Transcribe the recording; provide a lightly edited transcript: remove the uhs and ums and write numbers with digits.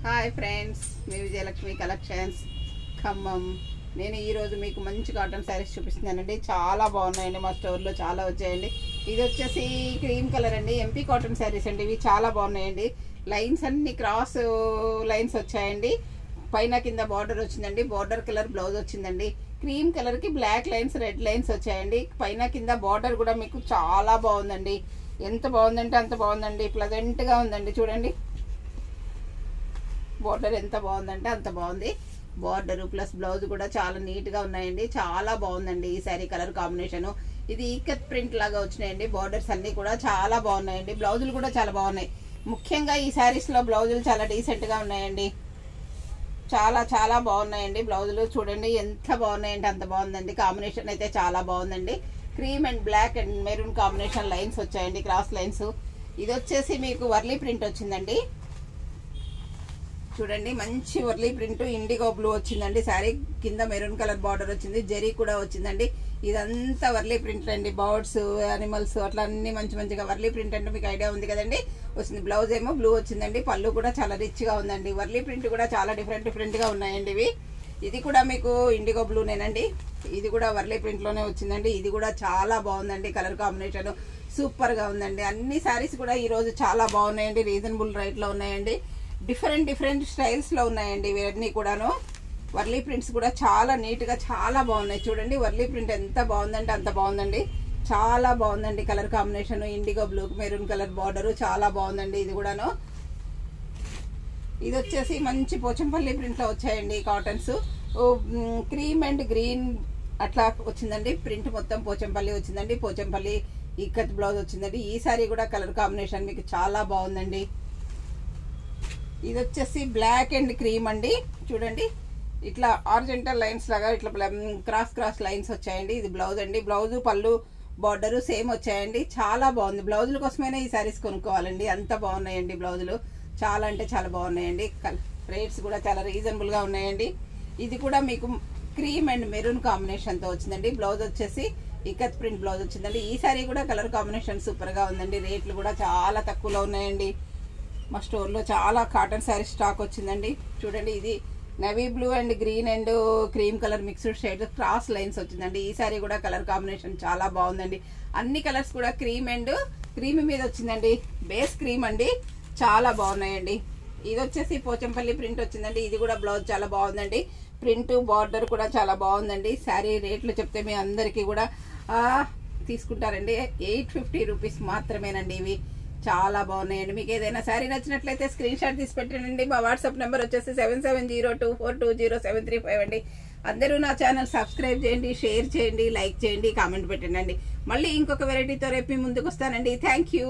Hi friends, మీ Vijayalakshmi collections Khammam. నేను ఈరోజు మీకు మంచి కాటన్ శారీస్ చూపిస్తున్నానండి. చాలా బాగున్నాయండి, మా స్టోర్లో చాలా వచ్చాయండి. ఇది వచ్చేసి క్రీమ్ కలర్ అండి, ఎంపీ కాటన్ శారీస్ అండి. ఇవి చాలా బాగున్నాయండి. లైన్స్ అన్ని క్రాస్ లైన్స్ వచ్చాయండి. పైన కింద బార్డర్ వచ్చిందండి. బార్డర్ కలర్ బ్లౌజ్ వచ్చిందండి. క్రీమ్ కలర్కి బ్లాక్ లైన్స్, రెడ్ లైన్స్ వచ్చాయండి. పైన కింద బార్డర్ కూడా మీకు చాలా బాగుందండి. ఎంత బాగుందంటే అంత బాగుందండి. ప్లజెంట్గా ఉందండి. చూడండి బార్డర్ ఎంత బాగుందంటే అంత బాగుంది. బార్డర్ ప్లస్ బ్లౌజ్ కూడా చాలా నీట్గా ఉన్నాయండి. చాలా బాగుందండి ఈ శారీ కలర్ కాంబినేషన్. ఇది ఈకత్ ప్రింట్ లాగా వచ్చినాయండి. బార్డర్స్ అన్నీ కూడా చాలా బాగున్నాయండి. బ్లౌజులు కూడా చాలా బాగున్నాయి. ముఖ్యంగా ఈ శారీస్లో బ్లౌజులు చాలా డీసెంట్గా ఉన్నాయండి. చాలా చాలా బాగున్నాయండి బ్లౌజులు. చూడండి ఎంత బాగున్నాయంటే అంత బాగుందండి. కాంబినేషన్ అయితే చాలా బాగుందండి. Cream and black and maroon combination lines వచ్చాయండి, క్రాస్ లైన్స్. ఇది వచ్చేసి మీకు వర్లీ ప్రింట్ వచ్చిందండి. చూడండి మంచి వర్లీ ప్రింట్, ఇండిగో బ్లూ వచ్చిందండి. శారీ కింద మెరూన్ కలర్ బార్డర్ వచ్చింది, జరీ కూడా వచ్చిందండి. ఇదంతా వర్లీ ప్రింట్ అండి. బర్డ్స్, యానిమల్స్ అట్లా అన్ని మంచి మంచిగా వర్లీ ప్రింట్ అంటే మీకు ఐడియా ఉంది కదండి. వచ్చింది. బ్లౌజ్ ఏమో బ్లూ వచ్చిందండి. పళ్ళు కూడా చాలా రిచ్గా ఉందండి. వర్లీ ప్రింట్ కూడా చాలా డిఫరెంట్గా ఉన్నాయండి ఇవి. ఇది కూడా మీకు ఇండిగో బ్లూనేనండి. ఇది కూడా వర్లీ ప్రింట్లోనే వచ్చిందండి. ఇది కూడా చాలా బాగుందండి. కలర్ కాంబినేషన్ సూపర్గా ఉందండి. అన్ని శారీస్ కూడా ఈరోజు చాలా బాగున్నాయండి. రీజనబుల్ రేట్లో ఉన్నాయండి. డిఫరెంట్ స్టైల్స్లో ఉన్నాయండి ఇవన్నీ కూడాను. వర్లీ ప్రింట్స్ కూడా చాలా నీట్గా చాలా బాగున్నాయి. చూడండి వర్లీ ప్రింట్ ఎంత బాగుందంటే అంత బాగుందండి. చాలా బాగుందండి colour combination. IndiGo blue maroon colour border చాలా బాగుందండి. ఇది కూడాను. ఇది వచ్చేసి మంచి పోచంపల్లి ప్రింట్లో వచ్చాయండి కాటన్స్. క్రీమ్ అండ్ గ్రీన్ అట్లా వచ్చిందండి. ప్రింట్ మొత్తం పోచంపల్లి వచ్చిందండి. పోచంపల్లి ఇక్కత్ బ్లౌజ్ వచ్చిందండి. ఈ సారీ కూడా కలర్ కాంబినేషన్ మీకు చాలా బాగుందండి. ఇది వచ్చేసి బ్లాక్ అండ్ క్రీమ్ అండి. చూడండి ఇట్లా ఆర్జెంటల్ లైన్స్ లాగా ఇట్లా క్రాస్ లైన్స్ వచ్చాయండి. ఇది బ్లౌజ్ అండి. బ్లౌజ్ పళ్ళు బార్డరు సేమ్ వచ్చాయండి. చాలా బాగుంది. బ్లౌజుల కోసమైనా ఈ శారీస్ కొనుక్కోవాలండి. అంత బాగున్నాయండి బ్లౌజులు. చాలా అంటే చాలా బాగున్నాయండి. రేట్స్ కూడా చాలా రీజనబుల్గా ఉన్నాయండి. ఇది కూడా మీకు క్రీమ్ అండ్ మెరూన్ కాంబినేషన్తో వచ్చిందండి. బ్లౌజ్ వచ్చేసి ఇకత్ ప్రింట్ బ్లౌజ్ వచ్చిందండి. ఈ శారీ కూడా కలర్ కాంబినేషన్ సూపర్గా ఉందండి. రేట్లు కూడా చాలా తక్కువలో ఉన్నాయండి. మా స్టోర్లో చాలా కాటన్ శారీ స్టాక్ వచ్చిందండి. చూడండి ఇది navy blue and green and cream colour mixed shade cross lines వచ్చిందండి. ఈ సారీ కూడా కలర్ కాంబినేషన్ చాలా బాగుందండి. అన్ని కలర్స్ కూడా క్రీమ్ అండ్ క్రీమ్ మీద వచ్చిందండి. బేస్ క్రీమ్ అండి. చాలా బాగున్నాయండి. ఇది వచ్చేసి పోచంపల్లి ప్రింట్ వచ్చిందండి. ఇది కూడా బ్లౌజ్ చాలా బాగుందండి. ప్రింట్ బార్డర్ కూడా చాలా బాగుందండి. శారీ రేట్లు చెప్తే మీ అందరికీ కూడా తీసుకుంటారండి. 850 రూపీస్ మాత్రమేనండి. ఇవి చాలా బాగున్నాయండి. మీకు ఏదైనా శారీ నచ్చినట్లయితే స్క్రీన్ షాట్ తీసి పెట్టండి. మా వాట్సాప్ నెంబర్ వచ్చేసి 7702420735 అండి. అందరూ నా ఛానల్ సబ్స్క్రైబ్ చేయండి, షేర్ చేయండి, లైక్ చేయండి, కామెంట్ పెట్టండి. మళ్ళీ ఇంకొక వెరైటీతో రేపు మీ ముందుకు వస్తానండి. Thank you.